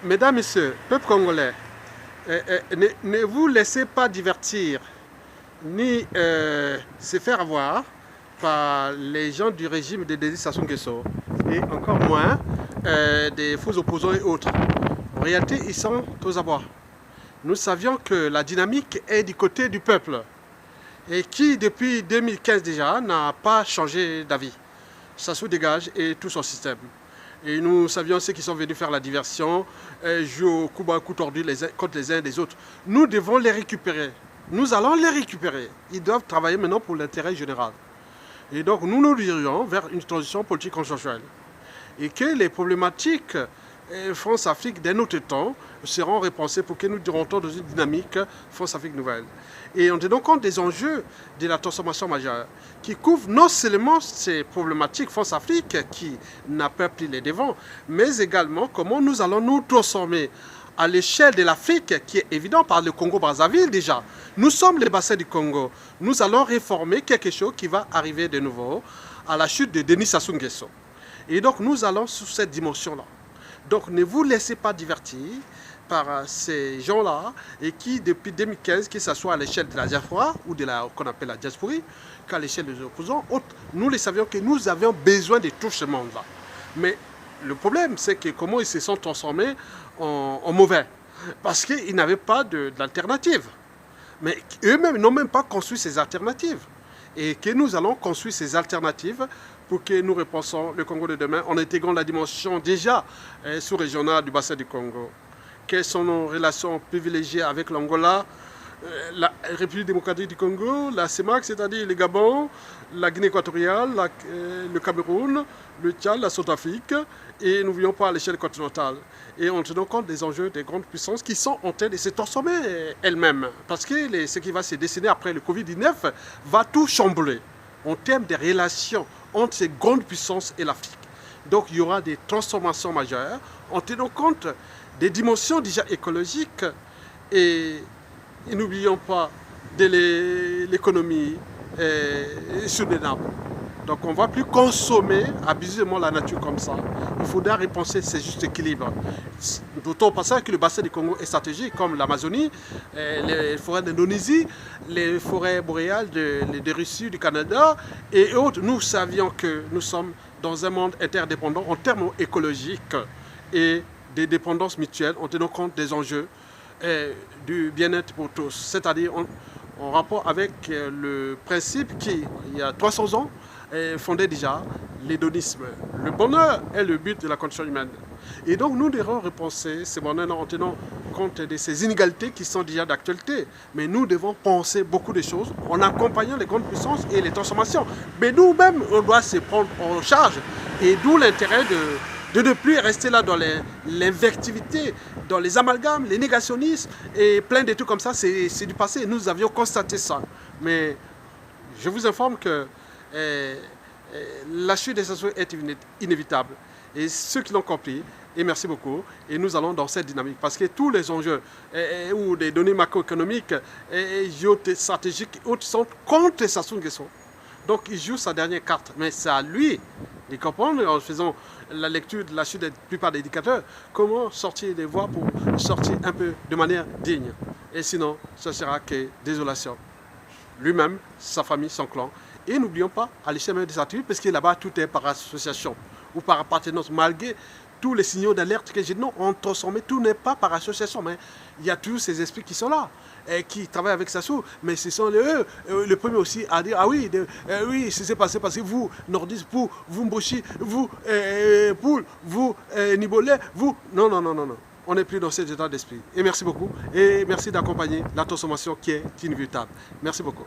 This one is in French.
Mesdames, Messieurs, peuple congolais, ne vous laissez pas divertir ni se faire avoir par les gens du régime de Denis Sassou Nguesso et encore moins des faux opposants et autres. En réalité, ils sont aux abois. Nous savions que la dynamique est du côté du peuple et qui, depuis 2015 déjà, n'a pas changé d'avis. Sassou dégage et tout son système. Et nous savions ceux qui sont venus faire la diversion, jouer au coup bas, coup tordu contre les uns et les autres. Nous devons les récupérer. Nous allons les récupérer. Ils doivent travailler maintenant pour l'intérêt général. Et donc nous nous dirigeons vers une transition politique consensuelle. Et que les problématiques France-Afrique d'un autre temps seront repensées pour que nous rentrons dans une dynamique France-Afrique nouvelle. Et en tenant compte des enjeux de la transformation majeure qui couvrent non seulement ces problématiques France-Afrique qui n'a pas pris les devants, mais également comment nous allons nous transformer à l'échelle de l'Afrique, qui est évident par le Congo-Brazzaville déjà. Nous sommes les bassins du Congo. Nous allons réformer quelque chose qui va arriver de nouveau à la chute de Denis Sassou Nguesso. Et donc nous allons sur cette dimension-là. Donc ne vous laissez pas divertir par ces gens-là et qui, depuis 2015, que ce soit à l'échelle de la diaspora ou de la qu'on appelle la diasporie, qu'à l'échelle des opposants, nous les savions que nous avions besoin de tout ce monde-là. Mais le problème, c'est que comment ils se sont transformés en mauvais. Parce qu'ils n'avaient pas d'alternative. Mais eux-mêmes n'ont même pas construit ces alternatives. Et que nous allons construire ces alternatives pour que nous repensions le Congo de demain en intégrant la dimension déjà sous-régionale du bassin du Congo. Quelles sont nos relations privilégiées avec l'Angola, la République démocratique du Congo, la CEMAC, c'est-à-dire le Gabon, la Guinée équatoriale, le Cameroun, le Tchad, la Centrafrique, et nous ne voyons pas à l'échelle continentale. Et en tenant compte des enjeux des grandes puissances qui sont en train de se transformer elles-mêmes. Parce que ce qui va se dessiner après le Covid-19 va tout chambouler en termes de relations entre ces grandes puissances et l'Afrique. Donc il y aura des transformations majeures en tenant compte des dimensions déjà écologiques et n'oublions pas de l'économie soutenable. Donc on ne va plus consommer abusivement la nature comme ça. Il faudra repenser ce juste équilibre. D'autant pas ça que le bassin du Congo est stratégique, comme l'Amazonie, les forêts d'Indonésie, les forêts boréales de Russie, du Canada et autres. Nous savions que nous sommes dans un monde interdépendant en termes écologiques et des dépendances mutuelles en tenant compte des enjeux du bien-être pour tous. C'est-à-dire en rapport avec le principe qui, il y a 300 ans, fondait déjà l'hédonisme. Le bonheur est le but de la condition humaine. Et donc nous devons repenser ce bonheur en tenant compte de ces inégalités qui sont déjà d'actualité. Mais nous devons penser beaucoup de choses en accompagnant les grandes puissances et les transformations. Mais nous-mêmes, on doit se prendre en charge. Et d'où l'intérêt de ne plus rester là dans l'invectivité, dans les amalgames, les négationnismes et plein de trucs comme ça, c'est du passé. Nous avions constaté ça. Mais je vous informe que la chute des Sassou est inévitable. Et ceux qui l'ont compris, et merci beaucoup, et nous allons dans cette dynamique. Parce que tous les enjeux ou des données macroéconomiques et géostratégiques autres sont contre Sassou Nguesso. Donc il joue sa dernière carte. Mais c'est à lui de comprendre, en faisant la lecture de la chute de la plupart des indicateurs, comment sortir des voies pour sortir un peu de manière digne. Et sinon, ce sera que désolation. Lui-même, sa famille, son clan. Et n'oublions pas, à l'échelle des attributs, parce que là-bas, tout est par association ou par appartenance, malgré tous les signaux d'alerte que j'ai ont transformé, tout n'est pas par association, mais il y a tous ces esprits qui sont là, et qui travaillent avec Sassou, mais ce sont eux, le premier aussi à dire, ah oui, oui, c'est passé parce que vous, nordistes, vous Mboshi, vous, Poul, vous, Nibolais, vous, non, non, non, non, non. On n'est plus dans cet état d'esprit. Et merci beaucoup, et merci d'accompagner la transformation qui est inévitable. Merci beaucoup.